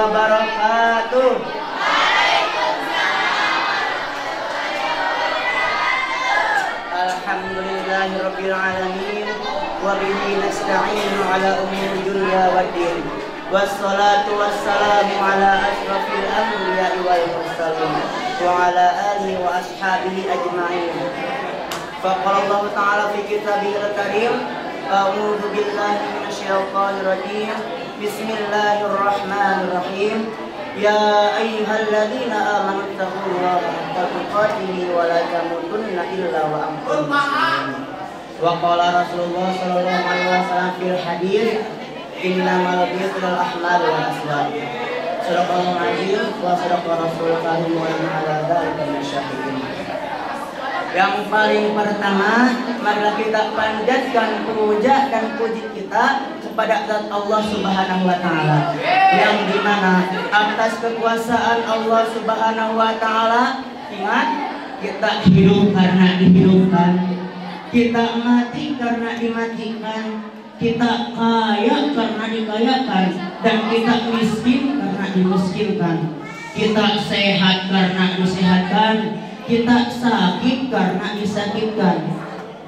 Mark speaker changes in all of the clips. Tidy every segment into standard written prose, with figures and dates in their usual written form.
Speaker 1: wabarakatuh. Alhamdulillahirabbil alamin wa bihi nasta'inu ala umuri dunya waddin. Wassalatu wassalamu ala asyrafil anbiya'i wal mursalin wa ala alihi wa ashabihi ajma'in. Faqala Allah ta'ala fi kitabihil karim, a'udzu billahi minasyaitonir rajim. Bismillahirrahmanirrahim. Ya ayyuhalladzina amanu taqullaha haqqa tuqatih wa la tamutunna illa wa antum muslimun. Wa qala Rasulullah sallallahu alaihi wasallam fil hadits, innamal bi'tul ahmal wal aswad. Sadaqallahu azim wa sadaqa rasulullah wa inna ala dzalika minasyahidin. Yang paling pertama, marilah kita panjatkan puja dan puji kita kepada zat Allah Subhanahu wa taala, yang dimana atas kekuasaan Allah Subhanahu wa taala, ingat, kita hidup karena dihidupkan, kita mati karena dimatikan, kita kaya karena dikayakan, dan kita miskin karena dimiskinkan, kita sehat karena disehatkan, kita sakit karena disakitkan.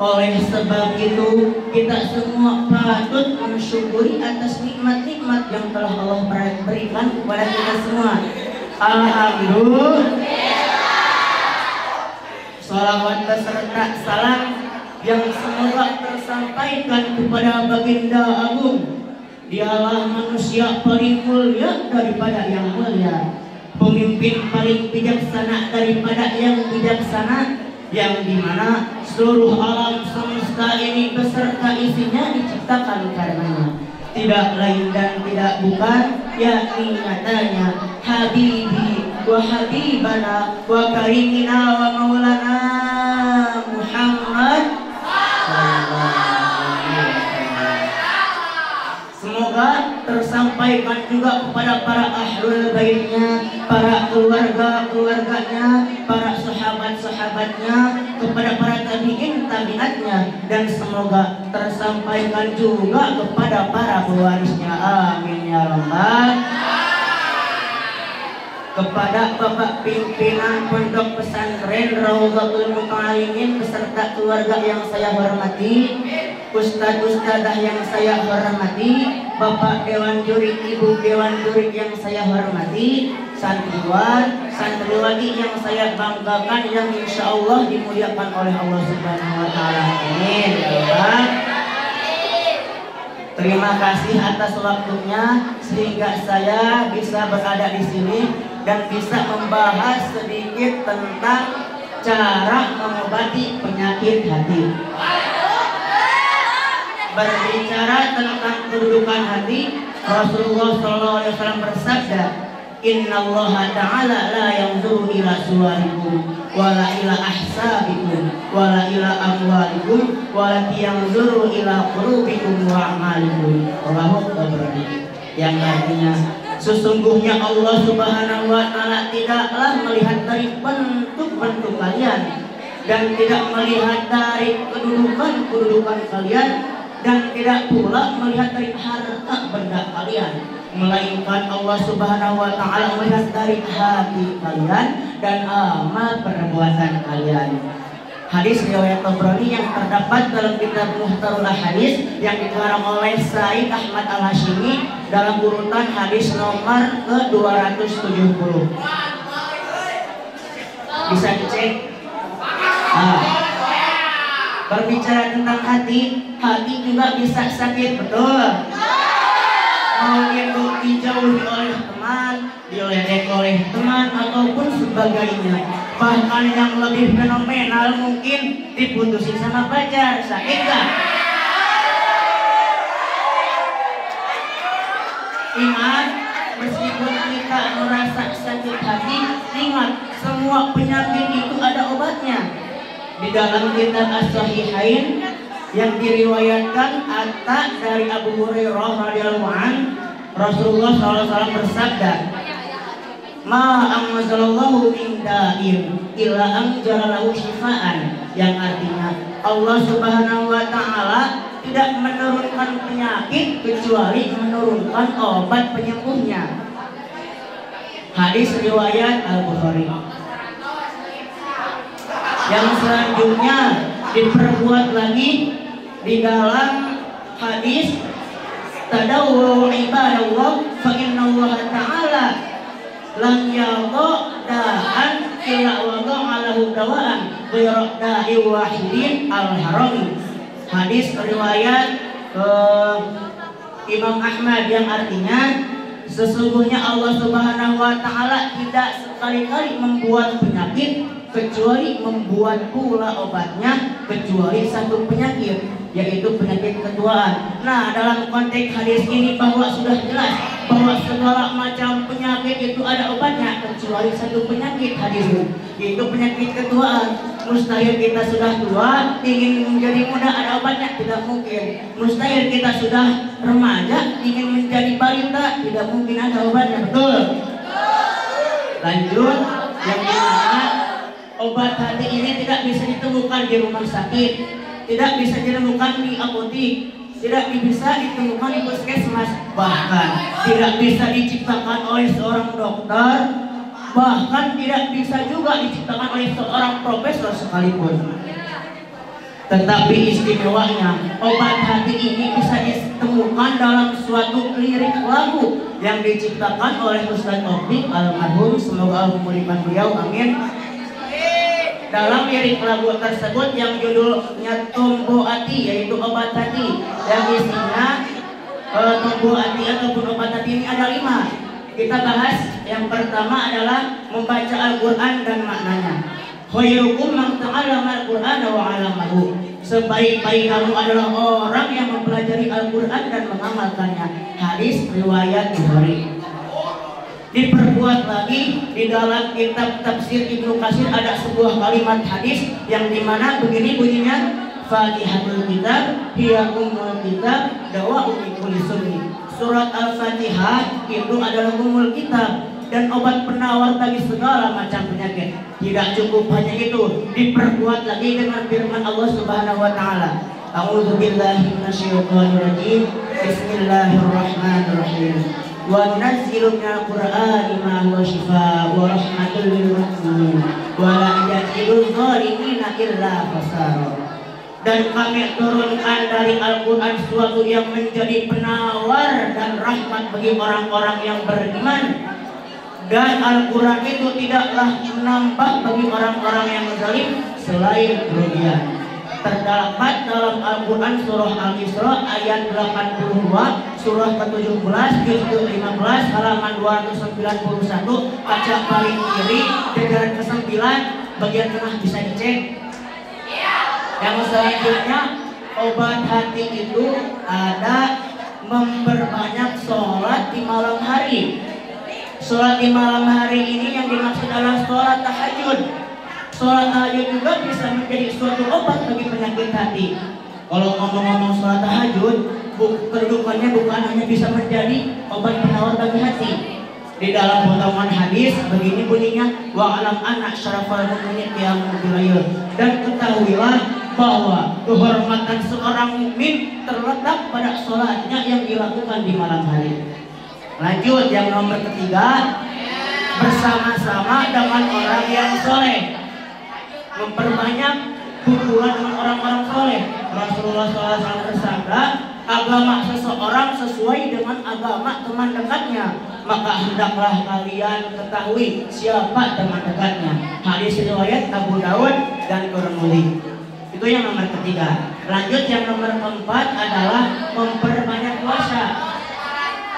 Speaker 1: Oleh sebab itu, kita semua patut mensyukuri atas nikmat-nikmat yang telah Allah berikan kepada kita semua. Alhamdulillah. Salawat beserta salam yang semoga tersampaikan kepada baginda agung. Dialah manusia paling mulia daripada yang mulia, pemimpin paling bijaksana daripada yang bijaksana, yang dimana seluruh alam semesta ini beserta isinya diciptakan karenanya. Tidak lain dan tidak bukan, yakni nyatanya Habibi wa Habibana wa Karimina wa Maulana Muhammad. Semoga tersampaikan juga kepada para ahlul baitnya, para keluarga-keluarganya, para sahabat-sahabatnya, kepada para tabi'in-tabi'atnya, dan semoga tersampaikan juga kepada para pewarisnya. Amin ya rabbal. Kepada Bapak pimpinan Pondok Pesantren Raudhatul Muta'allimin beserta keluarga yang saya hormati, Ustadz-ustadzah yang saya hormati, Bapak Dewan Juri, Ibu Dewan Juri yang saya hormati, santriwan, santriwati yang saya banggakan, yang insya Allah dimuliakan oleh Allah Subhanahu wa taala. Amin ya Allah. Terima kasih atas waktunya sehingga saya bisa berada di sini dan bisa membahas sedikit tentang cara mengobati penyakit hati. Berbicara tentang kedudukan hati, Rasulullah SAW bersabda, Innallaha ta'ala la yanzuru ila suwarikum wala ila ahsabikum wala ila amwalikum walakin yanzuru ila qulubikum wa a'malikum. Allahu Akbar. Yang artinya, sesungguhnya Allah Subhanahu wa taala tidaklah melihat dari bentuk-bentuk kalian, dan tidak melihat dari kedudukan kalian, dan tidak pula melihat dari harta benda kalian, melainkan Allah Subhanahu wa taala melihat dari hati kalian dan amal perbuatan kalian. Hadis riwayat Tabrani yang terdapat dalam kitab Muhtarul Hadis yang dikarang oleh Said Ahmad Al-Hashimi dalam urutan hadis nomor ke-270. Bisa dicek. Berbicara tentang hati, hati juga bisa sakit, betul? Mau itu dijauhi oleh teman, diledek oleh teman, ataupun sebagainya. Bahkan yang lebih fenomenal mungkin diputusin sama pacar. Sakit gak? Ingat, meskipun kita merasa sakit hati, ingat, semua penyakit itu ada obatnya. Di dalam kitab As-Sahihain yang diriwayatkan Atta dari Abu Hurairah radhiyallahu anhu, Rasulullah SAW bersabda, Ma anzalallahu min da'in illa anzalallahu shifaan, yang artinya Allah Subhanahu wa taala tidak menurunkan penyakit kecuali menurunkan obat penyembuhnya. Hadis riwayat Al-Bukhari. Yang selanjutnya diperbuat lagi di dalam hadis tadawwu ibadallah fa innallaha ta'ala lam yadha da'an illa wada'a lahu dawa'an ghayra da'i wahidin al-harami. Hadis riwayat Imam Ahmad yang artinya sesungguhnya Allah Subhanahu wa taala tidak sekali-kali membuat penyakit kecuali membuat pula obatnya, kecuali satu penyakit, yaitu penyakit ketuaan. Nah, dalam konteks hadis ini bahwa sudah jelas bahwa segala macam penyakit itu ada obatnya kecuali satu penyakit hadis ini, yaitu penyakit ketuaan. Mustahil kita sudah tua ingin menjadi muda ada obatnya, tidak mungkin. Mustahil kita sudah remaja ingin menjadi balita, tidak mungkin ada obatnya, betul? Lanjut, yang dimana obat hati ini tidak bisa ditemukan di rumah sakit, tidak bisa ditemukan di apotik, tidak bisa ditemukan di puskesmas, bahkan tidak bisa diciptakan oleh seorang dokter, bahkan tidak bisa juga diciptakan oleh seorang profesor sekalipun. Tetapi istimewanya obat hati ini bisa ditemukan dalam suatu lirik lagu yang diciptakan oleh Ustaz Opik almarhum, semoga Allah memulihkan beliau, amin. Dalam lirik lagu tersebut yang judulnya Tombo Ati, yaitu obat hati, yang isinya Tombo Ati ataupun obat hati ini ada 5. Kita bahas yang pertama adalah membaca Al-Quran dan maknanya. Khairukum man ta'allama al-Qur'ana wa 'allamahu. Sebaik-baik kamu adalah orang yang mempelajari Al-Quran dan mengamalkannya. Hadis riwayat Bukhari. Diperbuat lagi di dalam kitab tafsir Ibnu Katsir ada sebuah kalimat hadis yang dimana begini bunyinya, Fatihatul Kitab hiya ummul kitab dawa'u kulli sunni. Surat Al-Fatihah itu adalah ummul kitab dan obat penawar bagi segala macam penyakit. Tidak cukup hanya itu, diperkuat lagi dengan firman Allah Subhanahu wa taala. A'udzu billahi minasyaitonir rajim. Bismillahirrahmanirrahim. Wa nunazzilu minal Qur'ani ma huwa shifaa'un wa rahmatul lil mu'minin wa la yazidul zalimina illa khasara. Dan kami turunkan dari Al-Quran sesuatu yang menjadi penawar dan rahmat bagi orang-orang yang beriman. Dan Al-Quran itu tidaklah menambah bagi orang-orang yang zalim selain kerugian. Terdapat dalam Al-Quran surah Al-Isra ayat 82, surah ke-17 juz ke-15 halaman 291, kaca paling kiri jajaran ke-9 bagian tengah bisa dicek. Yang selanjutnya obat hati itu ada memperbanyak sholat di malam hari. Sholat di malam hari ini yang dimaksud adalah sholat tahajud. Sholat tahajud juga bisa menjadi suatu obat bagi penyakit hati. Kalau ngomong-ngomong sholat tahajud, kedudukannya bukan hanya bisa menjadi obat penawar bagi hati. Di dalam potongan hadis begini bunyinya, wa alam anak syarafal mu'minin qiyamul layl. Dan ketahuilah bahwa kehormatan seorang mukmin terletak pada sholatnya yang dilakukan di malam hari. Lanjut yang nomor ketiga, bersama-sama dengan orang yang soleh, memperbanyak hubungan dengan orang-orang soleh. Rasulullah SAW bersabda, agama seseorang sesuai dengan agama teman dekatnya, maka hendaklah kalian ketahui siapa teman dekatnya. Hadis riwayat Abu Dawud dan Tirmidzi. Itu yang nomor ketiga. Lanjut yang nomor keempat adalah memperbanyak puasa.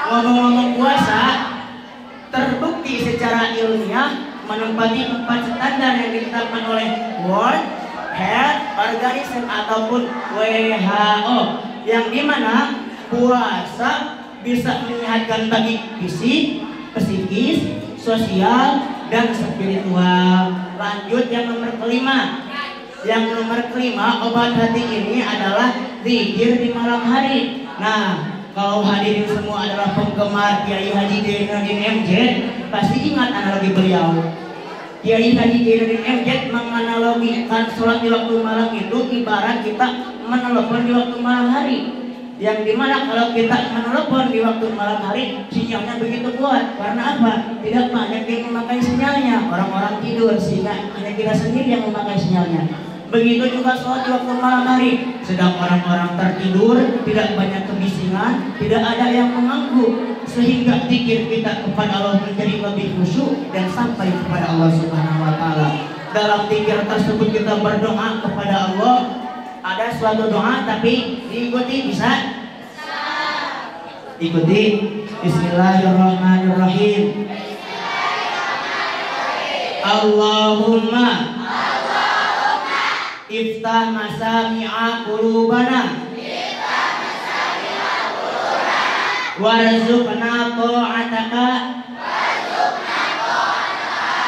Speaker 1: Ngomong-ngomong puasa, terbukti secara ilmiah menempati 4 standar yang ditetapkan oleh World Health Organization ataupun WHO, yang dimana puasa bisa menyehatkan bagi fisik, psikis, sosial, dan spiritual. Lanjut yang nomor kelima. Yang nomor kelima, obat hati ini adalah zikir di malam hari. Nah, kalau hadirin semua adalah penggemar Kiai Haji Zainuddin MZ, pasti ingat analogi beliau. Kiai Haji Zainuddin MZ menganalogikan sholat di waktu malam itu ibarat kita menelepon di waktu malam hari. yang dimana kalau kita menelepon di waktu malam hari sinyalnya begitu kuat. Karena apa? Tidak banyak yang memakai sinyalnya, orang-orang tidur, sehingga hanya kita sendiri yang memakai sinyalnya. Begitu juga sholat di waktu malam hari, sedang orang-orang tertidur, tidak banyak kebisingan, tidak ada yang mengganggu, sehingga zikir kita kepada Allah menjadi lebih khusyuk dan sampai kepada Allah Subhanahu wa taala. Dalam zikir tersebut kita berdoa kepada Allah. Ada suatu doa tapi diikuti bisa? Ikuti. Bismillahirrahmanirrahim. Allahumma iftah masami'a qulubana warzuqna ta'ataka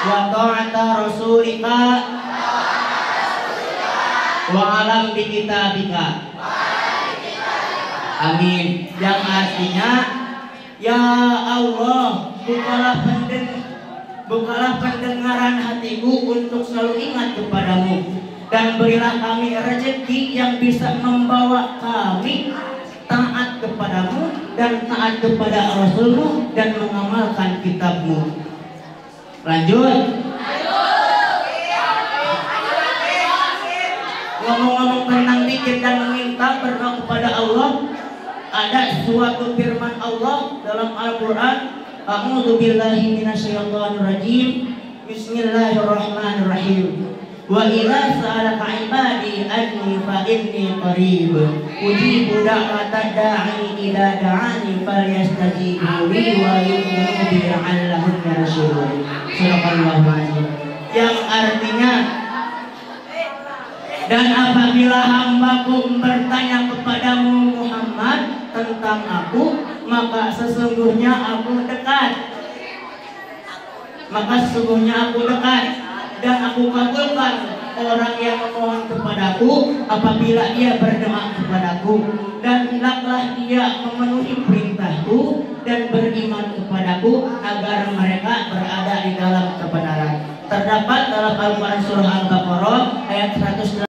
Speaker 1: wa ta'ata rasulika wa alam bi kitabika. Amin. Yang artinya, ya Allah, bukalah pendengaran hatiku untuk selalu ingat kepadamu, dan berilah kami rezeki yang bisa membawa kami taat kepadamu dan taat kepada Rasulmu dan mengamalkan kitabmu. Lanjut. Ngomong-ngomong tentang zikir dan meminta berdoa kepada Allah, ada suatu firman Allah dalam Al-Quran. A'udzu billahi minasyaitonir rajim. Bismillahirrahmanirrahim. Wa idza sa'alaka 'ibadi anni fa inni qarib ujibu da'watad da'i idza da'ani falyastajibu li wa yu'minu bi la'allahum yarshudun. Subhanallahu azim. Yang artinya, dan apabila hambaku bertanya kepadamu Muhammad tentang aku, maka sesungguhnya aku dekat. Dan aku kabulkan orang yang memohon kepadaku apabila dia berdoa kepadaku, dan hendaklah dia memenuhi perintahku dan beriman kepadaku agar mereka berada di dalam kebenaran. Terdapat dalam Al-Quran surah Al-Baqarah ayat 186